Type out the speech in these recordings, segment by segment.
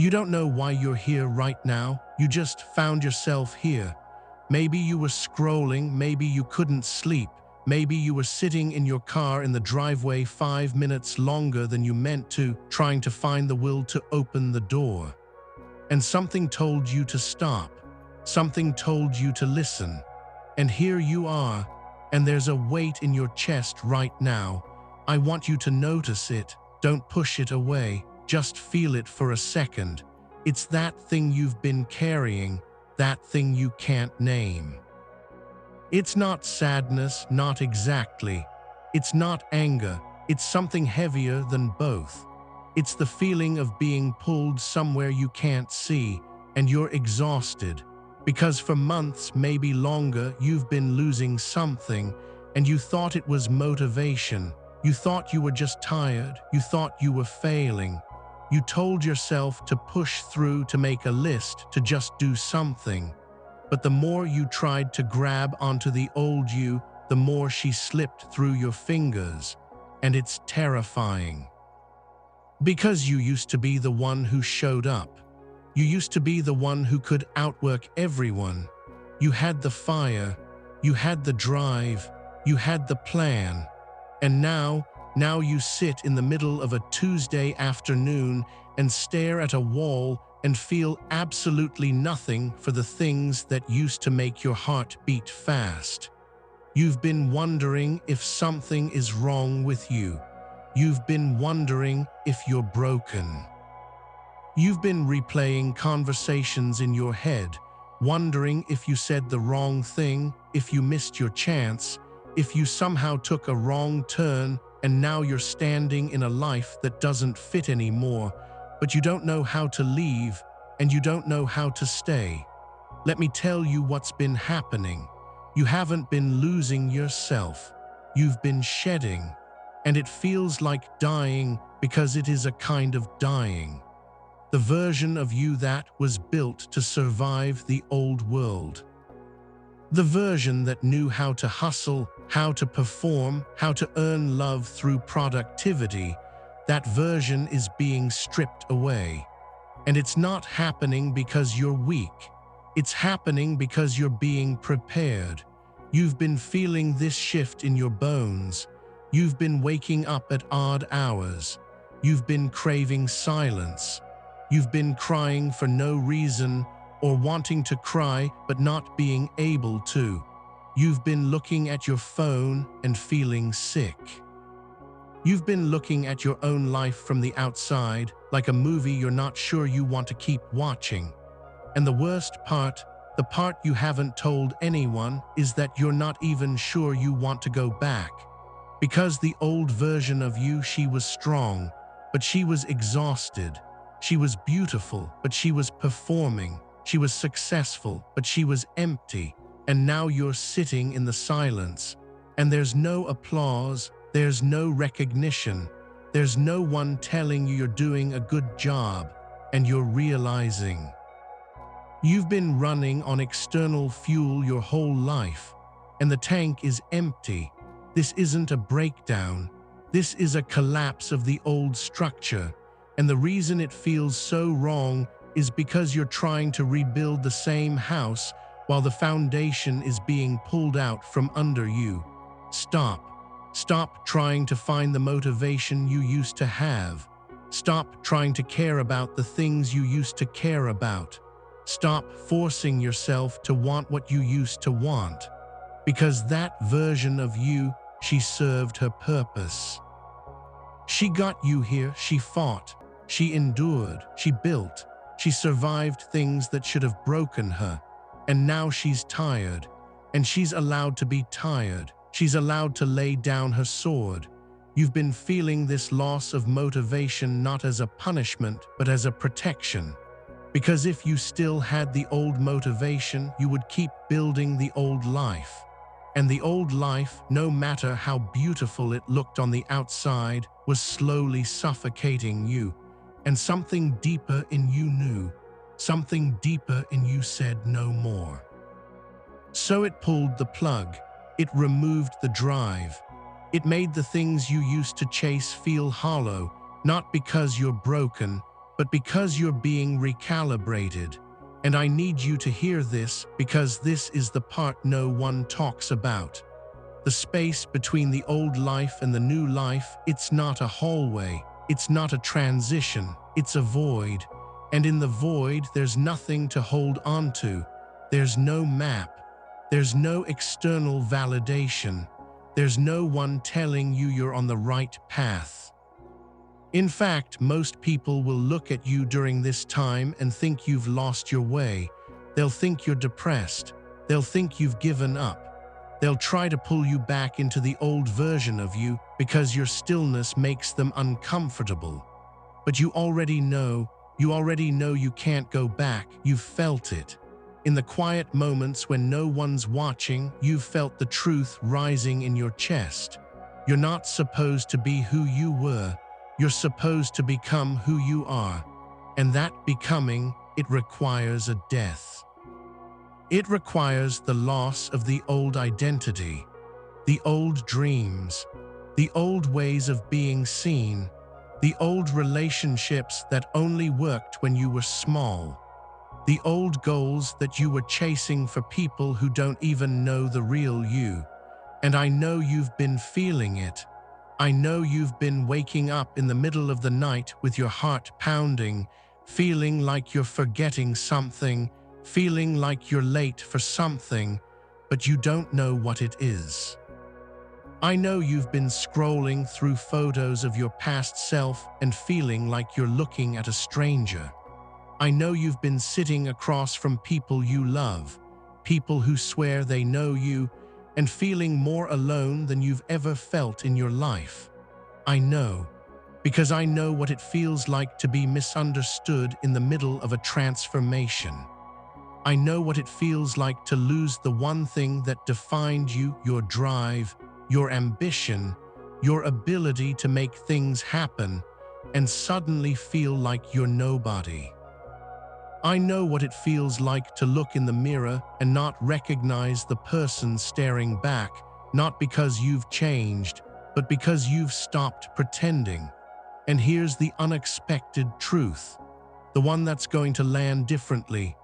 You don't know why you're here right now. You just found yourself here. Maybe you were scrolling, maybe you couldn't sleep, maybe you were sitting in your car in the driveway 5 minutes longer than you meant to, trying to find the will to open the door. And something told you to stop. Something told you to listen. And here you are, and there's a weight in your chest right now. I want you to notice it. Don't push it away. Just feel it for a second. It's that thing you've been carrying, that thing you can't name. It's not sadness, not exactly. It's not anger. It's something heavier than both. It's the feeling of being pulled somewhere you can't see, and you're exhausted. Because for months, maybe longer, you've been losing something, and you thought it was motivation. You thought you were just tired. You thought you were failing. You told yourself to push through, to make a list, to just do something. But the more you tried to grab onto the old you, the more she slipped through your fingers. And it's terrifying. Because you used to be the one who showed up. You used to be the one who could outwork everyone. You had the fire. You had the drive. You had the plan. And now you sit in the middle of a Tuesday afternoon and stare at a wall and feel absolutely nothing for the things that used to make your heart beat fast. You've been wondering if something is wrong with you. You've been wondering if you're broken. You've been replaying conversations in your head, wondering if you said the wrong thing, if you missed your chance, if you somehow took a wrong turn, and now you're standing in a life that doesn't fit anymore, but you don't know how to leave, and you don't know how to stay. Let me tell you what's been happening. You haven't been losing yourself. You've been shedding, and it feels like dying because it is a kind of dying. The version of you that was built to survive the old world. The version that knew how to hustle, how to perform, how to earn love through productivity, that version is being stripped away. And it's not happening because you're weak. It's happening because you're being prepared. You've been feeling this shift in your bones. You've been waking up at odd hours. You've been craving silence. You've been crying for no reason, or wanting to cry but not being able to. You've been looking at your phone and feeling sick. You've been looking at your own life from the outside, like a movie you're not sure you want to keep watching. And the worst part, the part you haven't told anyone, is that you're not even sure you want to go back. Because the old version of you, she was strong, but she was exhausted. She was beautiful, but she was performing. She was successful, but she was empty. And now you're sitting in the silence, and there's no applause, there's no recognition, there's no one telling you you're doing a good job, and you're realizing you've been running on external fuel your whole life, and the tank is empty. This isn't a breakdown. This is a collapse of the old structure, and the reason it feels so wrong is because you're trying to rebuild the same house while the foundation is being pulled out from under you. Stop. Stop trying to find the motivation you used to have. Stop trying to care about the things you used to care about. Stop forcing yourself to want what you used to want. Because that version of you, she served her purpose. She got you here, she fought, she endured, she built, she survived things that should have broken her. And now she's tired, and she's allowed to be tired. She's allowed to lay down her sword. You've been feeling this loss of motivation not as a punishment, but as a protection. Because if you still had the old motivation, you would keep building the old life. And the old life, no matter how beautiful it looked on the outside, was slowly suffocating you. And something deeper in you knew. Something deeper in you said no more. So it pulled the plug. It removed the drive. It made the things you used to chase feel hollow, not because you're broken, but because you're being recalibrated. And I need you to hear this because this is the part no one talks about. The space between the old life and the new life, it's not a hallway, it's not a transition, it's a void. And in the void, there's nothing to hold on to. There's no map. There's no external validation. There's no one telling you you're on the right path. In fact, most people will look at you during this time and think you've lost your way. They'll think you're depressed. They'll think you've given up. They'll try to pull you back into the old version of you because your stillness makes them uncomfortable. But you already know you can't go back. You've felt it. In the quiet moments when no one's watching, you've felt the truth rising in your chest. You're not supposed to be who you were. You're supposed to become who you are. And that becoming, it requires a death. It requires the loss of the old identity, the old dreams, the old ways of being seen, the old relationships that only worked when you were small, the old goals that you were chasing for people who don't even know the real you. And I know you've been feeling it. I know you've been waking up in the middle of the night with your heart pounding, feeling like you're forgetting something, feeling like you're late for something, but you don't know what it is. I know you've been scrolling through photos of your past self and feeling like you're looking at a stranger. I know you've been sitting across from people you love, people who swear they know you, and feeling more alone than you've ever felt in your life. I know, because I know what it feels like to be misunderstood in the middle of a transformation. I know what it feels like to lose the one thing that defined you, your drive, your ambition, your ability to make things happen, and suddenly feel like you're nobody. I know what it feels like to look in the mirror and not recognize the person staring back, not because you've changed, but because you've stopped pretending. And here's the unexpected truth, the one that's going to land differently.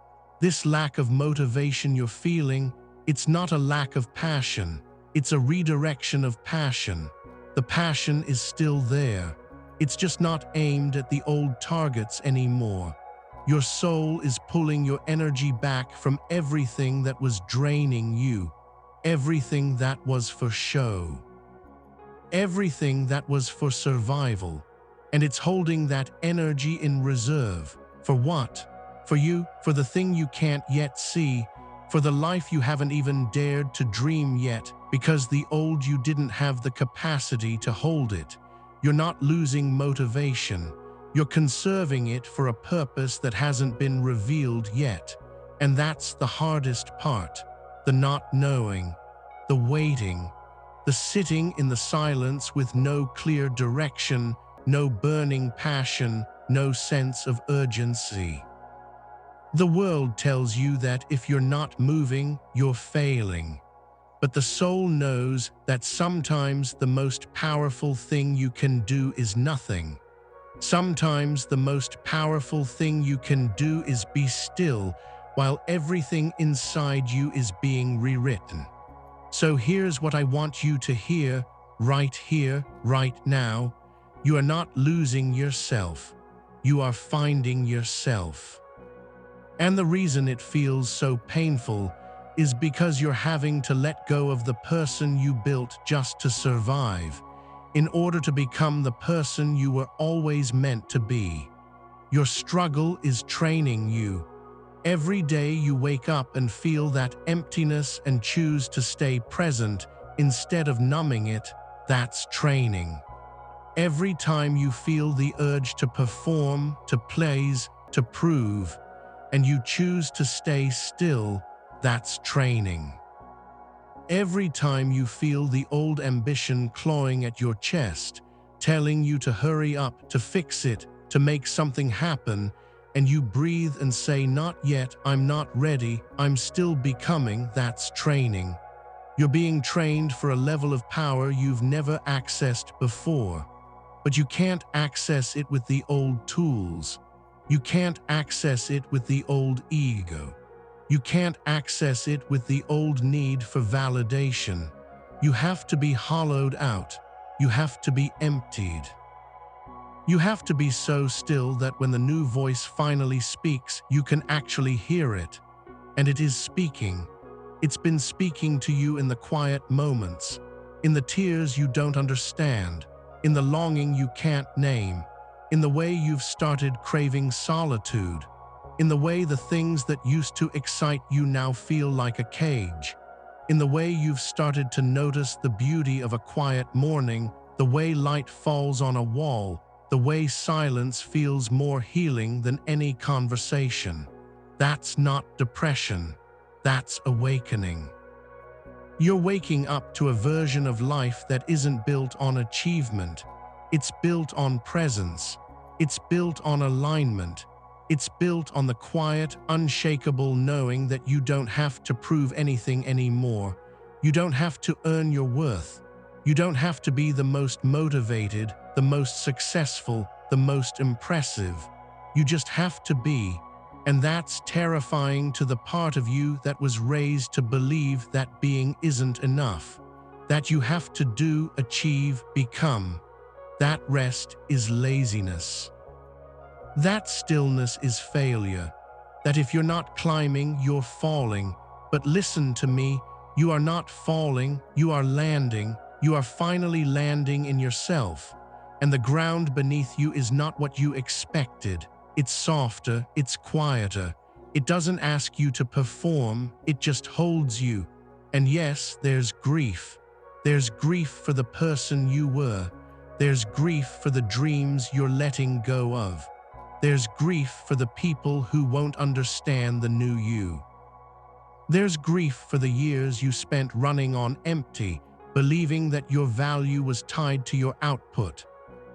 This lack of motivation you're feeling, it's not a lack of passion, it's a redirection of passion. The passion is still there. It's just not aimed at the old targets anymore. Your soul is pulling your energy back from everything that was draining you, everything that was for show, everything that was for survival, and it's holding that energy in reserve. For what? For you, for the thing you can't yet see, for the life you haven't even dared to dream yet, because the old you didn't have the capacity to hold it. You're not losing motivation. You're conserving it for a purpose that hasn't been revealed yet. And that's the hardest part, the not knowing, the waiting, the sitting in the silence with no clear direction, no burning passion, no sense of urgency. The world tells you that if you're not moving, you're failing. But the soul knows that sometimes the most powerful thing you can do is nothing. Sometimes the most powerful thing you can do is be still while everything inside you is being rewritten. So here's what I want you to hear, right now. You are not losing yourself. You are finding yourself. And the reason it feels so painful is because you're having to let go of the person you built just to survive, in order to become the person you were always meant to be. Your struggle is training you. Every day you wake up and feel that emptiness and choose to stay present instead of numbing it, that's training. Every time you feel the urge to perform, to please, to prove, and you choose to stay still, that's training. Every time you feel the old ambition clawing at your chest, telling you to hurry up, to fix it, to make something happen, and you breathe and say, not yet, I'm not ready, I'm still becoming, that's training. You're being trained for a level of power you've never accessed before. But you can't access it with the old tools. You can't access it with the old ego. You can't access it with the old need for validation. You have to be hollowed out. You have to be emptied. You have to be so still that when the new voice finally speaks, you can actually hear it. And it is speaking. It's been speaking to you in the quiet moments, in the tears you don't understand, in the longing you can't name, in the way you've started craving solitude, in the way the things that used to excite you now feel like a cage, in the way you've started to notice the beauty of a quiet morning, the way light falls on a wall, the way silence feels more healing than any conversation. That's not depression. That's awakening. You're waking up to a version of life that isn't built on achievement. It's built on presence. It's built on alignment. It's built on the quiet, unshakable knowing that you don't have to prove anything anymore. You don't have to earn your worth. You don't have to be the most motivated, the most successful, the most impressive. You just have to be. And that's terrifying to the part of you that was raised to believe that being isn't enough, that you have to do, achieve, become. That rest is laziness. That stillness is failure. That if you're not climbing, you're falling. But listen to me, you are not falling, you are landing. You are finally landing in yourself. And the ground beneath you is not what you expected. It's softer, it's quieter. It doesn't ask you to perform, it just holds you. And yes, there's grief. There's grief for the person you were. There's grief for the dreams you're letting go of. There's grief for the people who won't understand the new you. There's grief for the years you spent running on empty, believing that your value was tied to your output.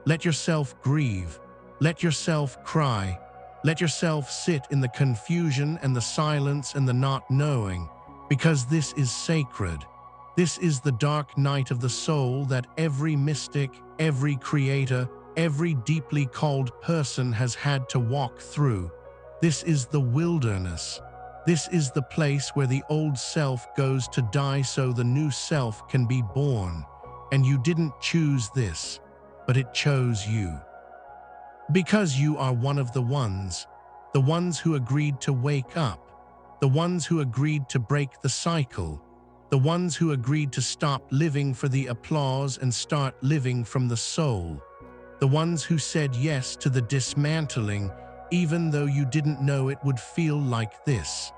Let yourself grieve. Let yourself cry. Let yourself sit in the confusion and the silence and the not knowing, because this is sacred. This is the dark night of the soul that every mystic, every creator, every deeply called person has had to walk through. This is the wilderness. This is the place where the old self goes to die so the new self can be born. And you didn't choose this, but it chose you. Because you are one of the ones who agreed to wake up, the ones who agreed to break the cycle, the ones who agreed to stop living for the applause and start living from the soul, the ones who said yes to the dismantling, even though you didn't know it would feel like this,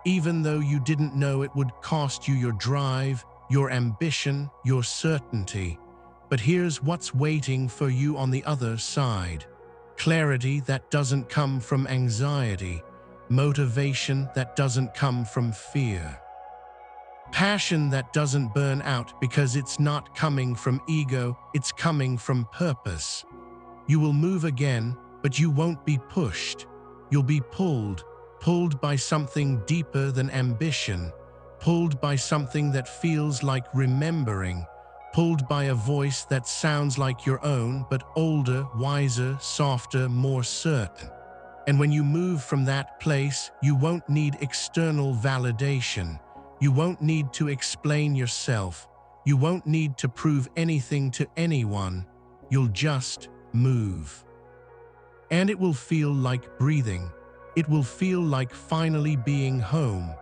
even though you didn't know it would cost you your drive, your ambition, your certainty. But here's what's waiting for you on the other side. Clarity that doesn't come from anxiety, motivation that doesn't come from fear, passion that doesn't burn out because it's not coming from ego, it's coming from purpose. You will move again, but you won't be pushed. You'll be pulled by something deeper than ambition, pulled by something that feels like remembering, pulled by a voice that sounds like your own, but older, wiser, softer, more certain. And when you move from that place, you won't need external validation. You won't need to explain yourself. You won't need to prove anything to anyone. You'll just move. And it will feel like breathing. It will feel like finally being home.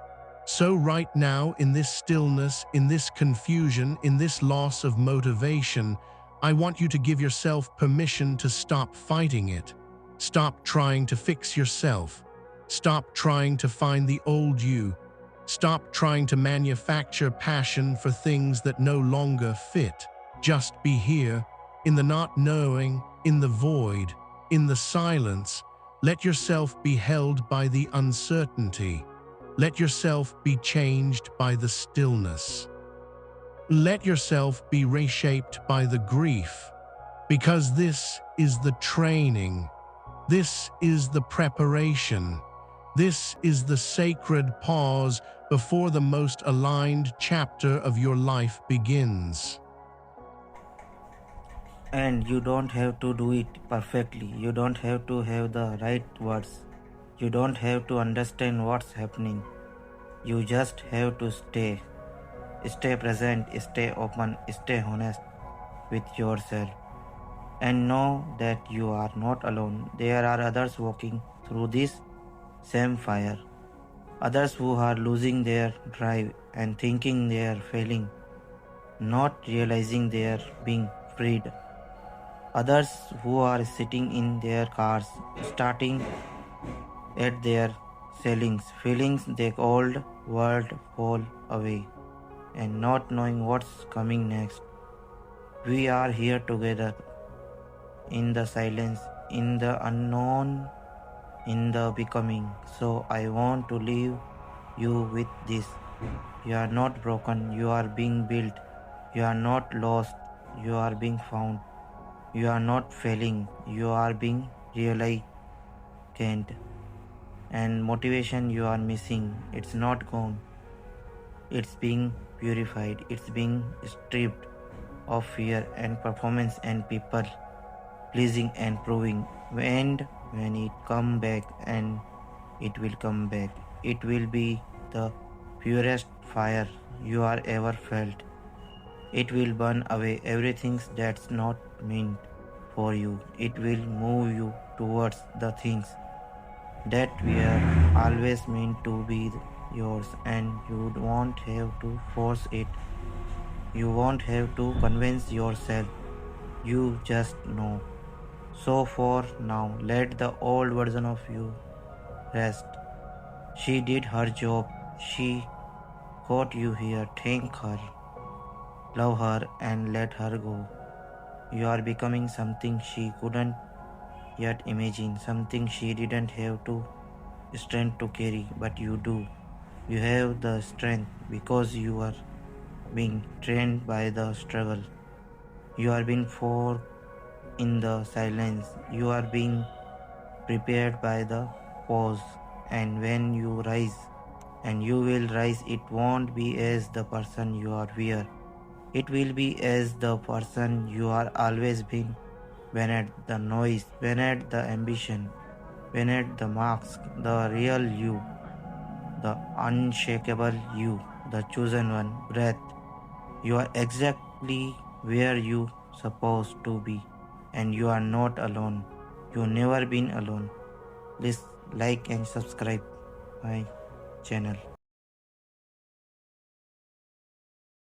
So right now, in this stillness, in this confusion, in this loss of motivation, I want you to give yourself permission to stop fighting it. Stop trying to fix yourself. Stop trying to find the old you. Stop trying to manufacture passion for things that no longer fit. Just be here, in the not knowing, in the void, in the silence. Let yourself be held by the uncertainty. Let yourself be changed by the stillness. Let yourself be reshaped by the grief, because this is the training. This is the preparation. This is the sacred pause before the most aligned chapter of your life begins. And you don't have to do it perfectly. You don't have to have the right words. You don't have to understand what's happening. You just have to stay present, stay open, stay honest with yourself, and know that you are not alone. There are others walking through this same fire, others who are losing their drive and thinking they are failing, not realizing they are being freed. Others who are sitting in their cars, starting at their ceilings, feeling the old world fall away and not knowing what's coming next. We are here together in the silence, in the unknown, in the becoming. So I want to leave you with this. You are not broken, you are being built. You are not lost, you are being found. You are not failing, you are being realized. And motivation you are missing, it's not gone. It's being purified, it's being stripped of fear and performance and people pleasing and proving. And when it come back, and it will come back, it will be the purest fire you are ever felt. It will burn away everything that's not meant for you. It will move you towards the things that were always meant to be yours, and you won't have to force it. You won't have to convince yourself. You just know. So for now, let the old version of you rest. She did her job. She got you here. Thank her, love her, and let her go. You are becoming something she couldn't yet imagine, something she didn't have to strength to carry, but you do. You have the strength because you are being trained by the struggle. You are being formed in the silence. You are being prepared by the pause. And when you rise, and you will rise, it won't be as the person you are were. It will be as the person you are always been. Beneath the noise, beneath the ambition, beneath the mask, the real you, the unshakable you, the chosen one, breath. You are exactly where you supposed to be, and you are not alone. You never been alone. Please like and subscribe my channel.